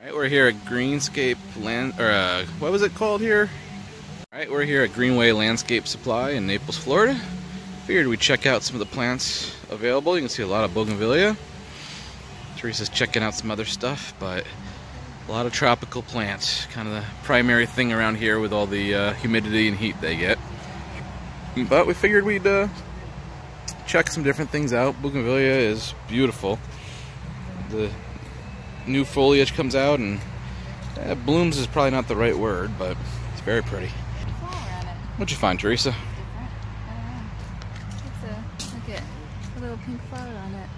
Alright, we're here at Greenscape Land, or what was it called here? Alright, we're here at Greenway Landscape Supply in Naples, Florida. Figured we'd check out some of the plants available. You can see a lot of bougainvillea. Theresa's checking out some other stuff, but a lot of tropical plants. Kind of the primary thing around here with all the humidity and heat they get. But we figured we'd check some different things out. Bougainvillea is beautiful. The new foliage comes out and blooms is probably not the right word, but it's very pretty. What'd you find, Theresa? Look at a little pink flower on it.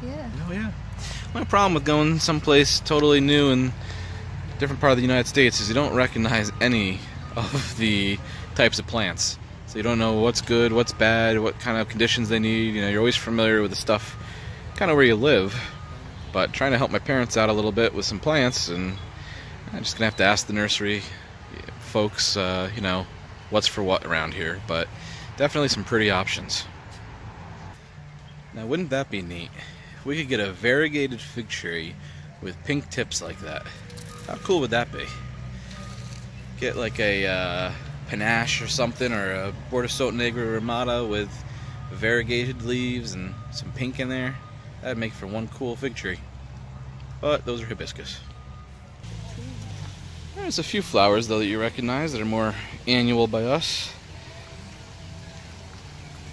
See it? Oh yeah. My problem with going someplace totally new in a different part of the United States is you don't recognize any of the types of plants. So you don't know what's good, what's bad, what kind of conditions they need. You know, you're always familiar with the stuff kind of where you live. But trying to help my parents out a little bit with some plants, and I'm just gonna have to ask the nursery folks, you know, what's for what around here. But definitely some pretty options. Now, wouldn't that be neat? If we could get a variegated fig tree with pink tips like that. How cool would that be? Get like a panache or something, or a Bordeaux Negro Ramada with variegated leaves and some pink in there. That'd make for one cool fig tree. But those are hibiscus. There's a few flowers though that you recognize that are more annual by us.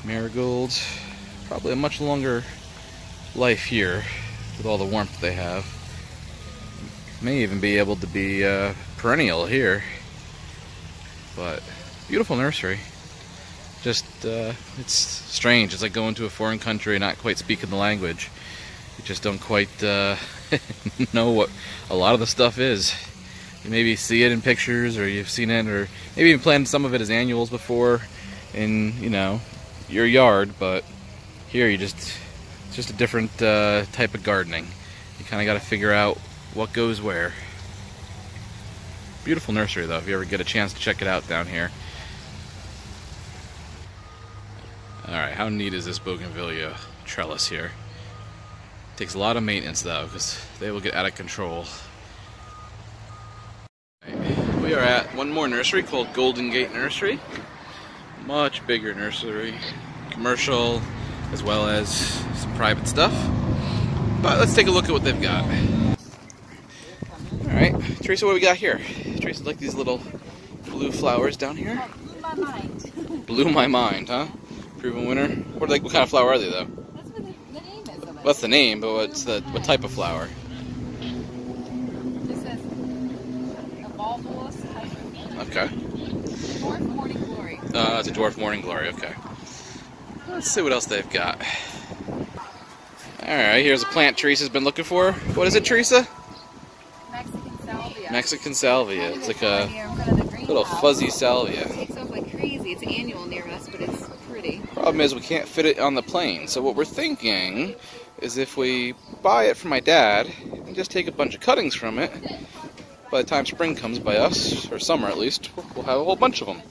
Marigolds, probably a much longer life here with all the warmth they have. May even be able to be perennial here. But beautiful nursery. Just, it's strange. It's like going to a foreign country and not quite speaking the language. You just don't quite know what a lot of the stuff is. You maybe see it in pictures, or you've seen it, or maybe even planted some of it as annuals before in, you know, your yard. But here it's just a different type of gardening. You kind of got to figure out what goes where. Beautiful nursery though, if you ever get a chance to check it out down here. Alright, how neat is this bougainvillea trellis here? Takes a lot of maintenance though, because they will get out of control. We are at one more nursery called Golden Gate Nursery. Much bigger nursery. Commercial, as well as some private stuff. But let's take a look at what they've got. Alright, Theresa, what do we got here? Theresa, like these little blue flowers down here? Blew my mind. Blew my mind, huh? Proven winner. What kind of flower are they though? That's what the name is of it. What's the name? But what type of flower? This says a bulbous type. Okay. Dwarf morning glory. It's a dwarf morning glory. Okay. Let's see what else they've got. All right, here's a plant Theresa's been looking for. What is it, Theresa? Mexican salvia. Mexican salvia. It's like a little fuzzy salvia. It takes off like crazy. It's annual near us, but it's pretty. Problem is we can't fit it on the plane. So what we're thinking is if we buy it from my dad and just take a bunch of cuttings from it, by the time spring comes by us, or summer at least, we'll have a whole bunch of them.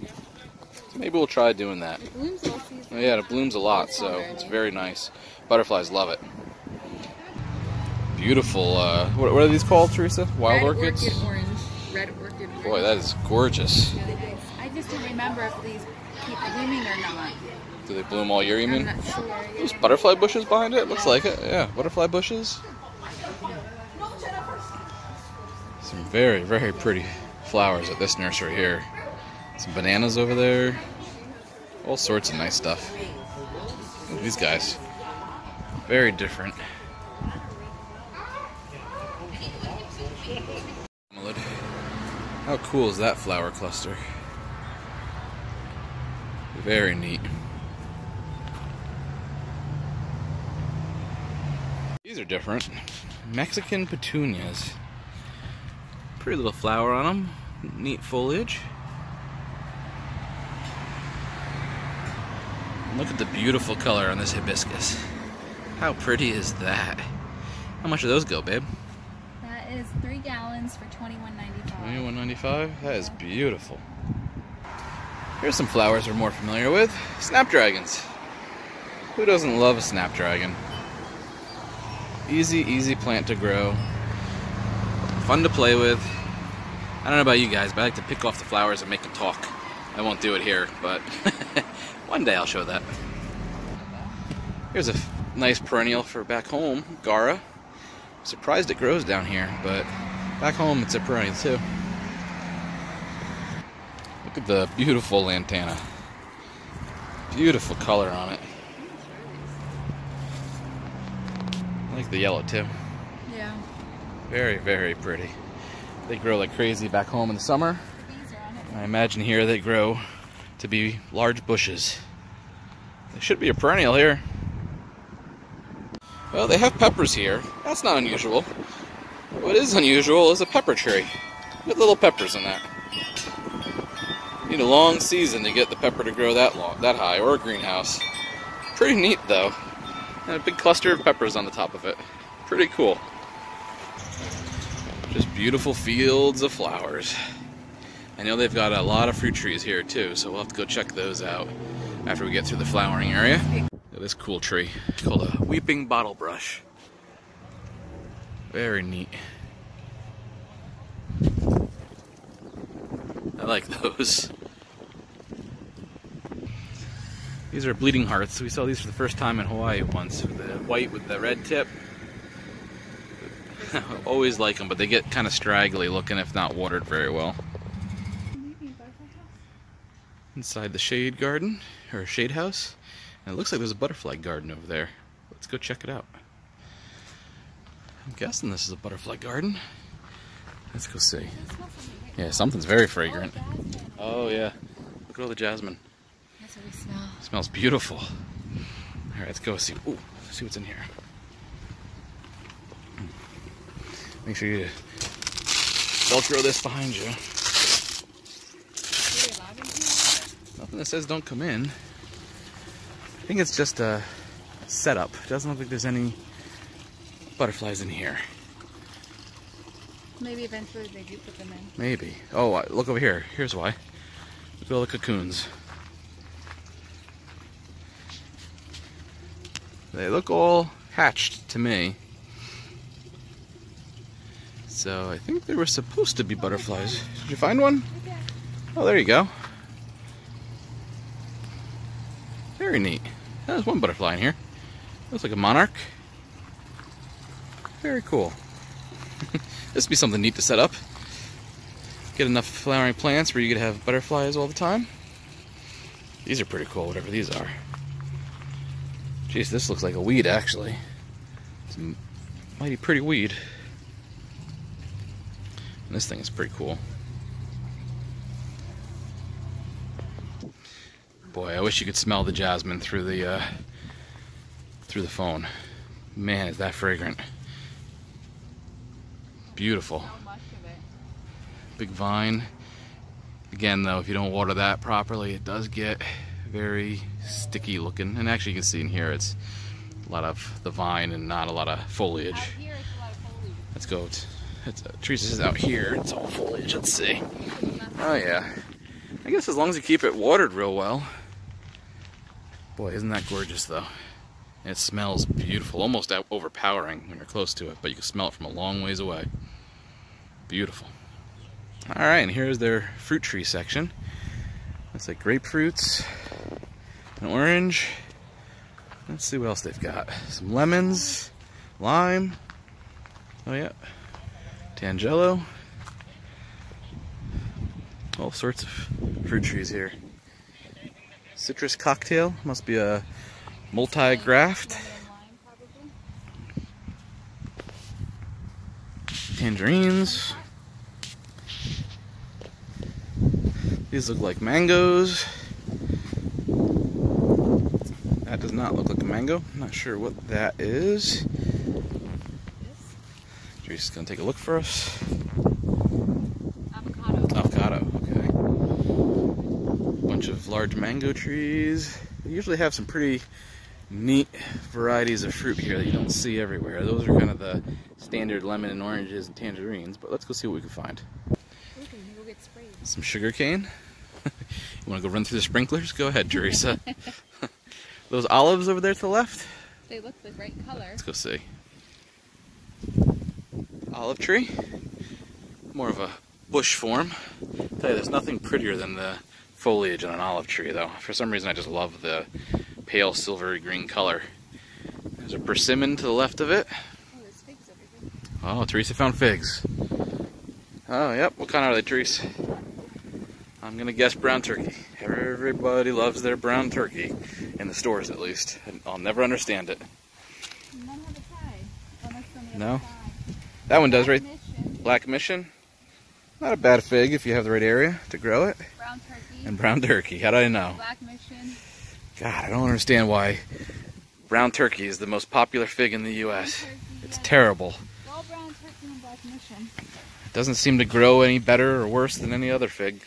So maybe we'll try doing that. It blooms all season. Oh, yeah, it blooms a lot, so it's very nice. Butterflies love it. Beautiful. What are these called, Theresa? Wild orchids? Orchid orange. Red orchid orange. Boy, that is gorgeous. Yeah, I just didn't remember if these keep blooming or not. Do they bloom all year, you mean? I'm not sure. There's butterfly bushes behind it? Looks like it. Yeah, butterfly bushes. Some very, very pretty flowers at this nursery here. Some bananas over there. All sorts of nice stuff. Look at these guys. Very different. How cool is that flower cluster? Very neat. These are different. Mexican petunias. Pretty little flower on them. Neat foliage. Look at the beautiful color on this hibiscus. How pretty is that? How much do those go, babe? That is 3 gallons for $21.95. $21.95? That is beautiful. Here's some flowers we're more familiar with. Snapdragons. Who doesn't love a snapdragon? Easy plant to grow. fun to play with. I don't know about you guys, but I like to pick off the flowers and make them talk. I won't do it here, but one day I'll show that. Here's a nice perennial for back home, Gara. I'm surprised it grows down here, but back home it's a perennial too. Look at the beautiful lantana. Beautiful color on it. I like the yellow too. Yeah. Very, very pretty. They grow like crazy back home in the summer. I imagine here they grow to be large bushes. They should be a perennial here. Well, they have peppers here. That's not unusual. What is unusual is a pepper tree with little peppers in that. You need a long season to get the pepper to grow that high, or a greenhouse. Pretty neat though. And a big cluster of peppers on the top of it. Pretty cool. Just beautiful fields of flowers. I know they've got a lot of fruit trees here too, so we'll have to go check those out after we get through the flowering area. Look at this cool tree called a weeping bottle brush. Very neat. I like those. These are bleeding hearts. We saw these for the first time in Hawaii once. The white with the red tip. Always like them, but they get kind of straggly looking if not watered very well. Inside the shade garden, or shade house. And it looks like there's a butterfly garden over there. Let's go check it out. I'm guessing this is a butterfly garden. Let's go see. Yeah, something's very fragrant. Oh yeah, look at all the jasmine. That's what we smell. It smells beautiful. All right, let's go see. Ooh, see what's in here. Make sure you Velcro this behind you. Nothing that says don't come in. I think it's just a setup. It doesn't look like there's any butterflies in here. Maybe eventually they do put them in. Maybe. Oh, look over here. Here's why. Look at all the cocoons. They look all hatched to me. So I think there were supposed to be butterflies. Did you find one? Oh, there you go. Very neat. There's one butterfly in here. Looks like a monarch. Very cool. This would be something neat to set up. Get enough flowering plants where you could have butterflies all the time. These are pretty cool, whatever these are. Jeez, this looks like a weed actually. It's a mighty pretty weed. And this thing is pretty cool. Boy, I wish you could smell the jasmine through the phone. Man, is that fragrant. Beautiful. Big vine. Again though, if you don't water that properly, it does get very sticky looking. And actually you can see in here it's a lot of the vine and not a lot of foliage. Out here it's a lot of foliage. Let's go. Theresa says out here it's all foliage. Let's see. Oh yeah. I guess as long as you keep it watered real well. Boy, isn't that gorgeous though. And it smells beautiful, almost overpowering when you're close to it, but you can smell it from a long ways away. Beautiful. Alright, and here's their fruit tree section. Looks like grapefruits, an orange. Let's see what else they've got. Some lemons, lime. Oh yeah, Tangelo. All sorts of fruit trees here. Citrus cocktail, must be a multi-graft. Tangerines. These look like mangoes. That does not look like a mango. I'm not sure what that is. Teresa's gonna take a look for us. Avocado, okay. Bunch of large mango trees. They usually have some pretty neat varieties of fruit here that you don't see everywhere. Those are kind of the standard lemon and oranges and tangerines, but let's go see what we can find. Some sugar cane. You want to go run through the sprinklers? Go ahead, Theresa. Those olives over there to the left? They look the right color. Let's go see. Olive tree. more of a bush form. I'll tell you, there's nothing prettier than the foliage on an olive tree, though. For some reason, I just love the pale silvery green color. There's a persimmon to the left of it. Oh, there's figs over here. Oh, Theresa found figs. Oh, yep. What kind are they, Theresa? I'm gonna guess brown turkey. Everybody loves their brown turkey, in the stores at least. I'll never understand it. None have a tie. Unless from the No? other side. That one does, right? Mission. Black Mission. Not a bad fig if you have the right area to grow it. Brown turkey. And brown turkey. How do I know? Black Mission. God, I don't understand why brown turkey is the most popular fig in the U.S. Turkey, It's yeah. terrible. All brown turkey and Black Mission. It doesn't seem to grow any better or worse than any other fig.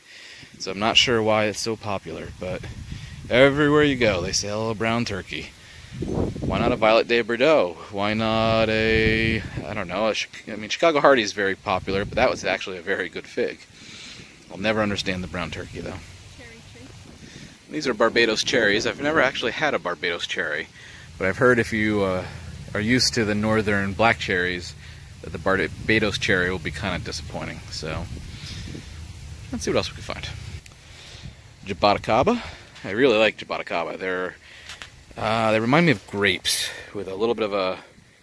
So I'm not sure why it's so popular, but everywhere you go, they sell a brown turkey. Why not a Violet de Bordeaux? Why not a, I don't know, I mean, Chicago Hardy is very popular, but that was actually a very good fig. I'll never understand the brown turkey, though. Cherry tree. These are Barbados cherries. I've never actually had a Barbados cherry, but I've heard if you are used to the northern black cherries, that the Barbados cherry will be kind of disappointing. So, let's see what else we can find. Jaboticaba. I really like Jaboticaba. They remind me of grapes with a little bit of a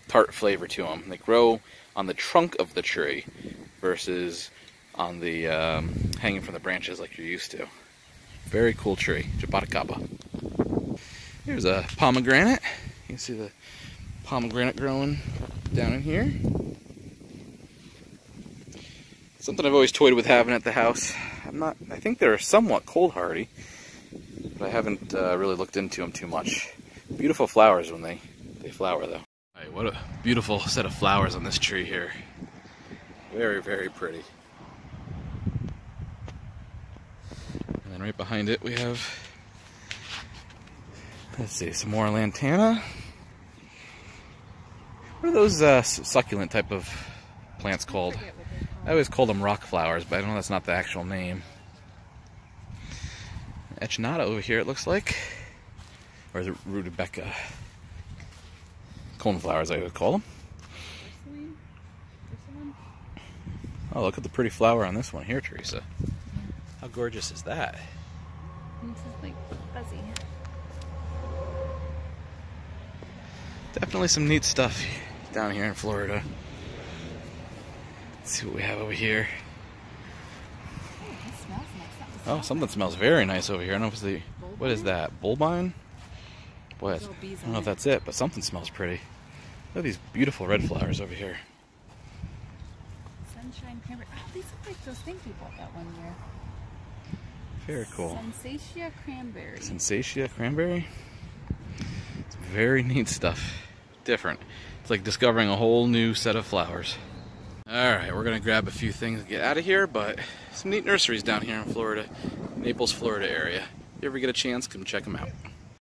tart flavor to them. They grow on the trunk of the tree versus on the hanging from the branches like you're used to. Very cool tree, Jaboticaba. Here's a pomegranate. You can see the pomegranate growing down in here. Something I've always toyed with having at the house. I think they're somewhat cold hardy, but I haven't really looked into them too much. Beautiful flowers when they flower, though. Right, what a beautiful set of flowers on this tree here. Very, very pretty. And then right behind it we have, let's see, some more lantana. What are those succulent type of plants called? I always call them rock flowers, but I know that's not the actual name. Echinata over here, it looks like. Or is it rutabaga? Coneflowers, I would call them. Oh, look at the pretty flower on this one here, Theresa. How gorgeous is that? This is like fuzzy. Definitely some neat stuff down here in Florida. Let's see what we have over here. Oh, it smells nice. Oh, something smells very nice over here. I don't know if it's the... What is that? Bulbine? What? I don't know if that's it, but something smells pretty. Look at these beautiful red flowers over here. Sunshine cranberry. Oh, these look like those things we bought that one year. Very cool. Sensatia cranberry. Sensatia cranberry? It's very neat stuff. Different. It's like discovering a whole new set of flowers. Alright, we're going to grab a few things and get out of here, but some neat nurseries down here in Florida, Naples, Florida area. If you ever get a chance, come check them out.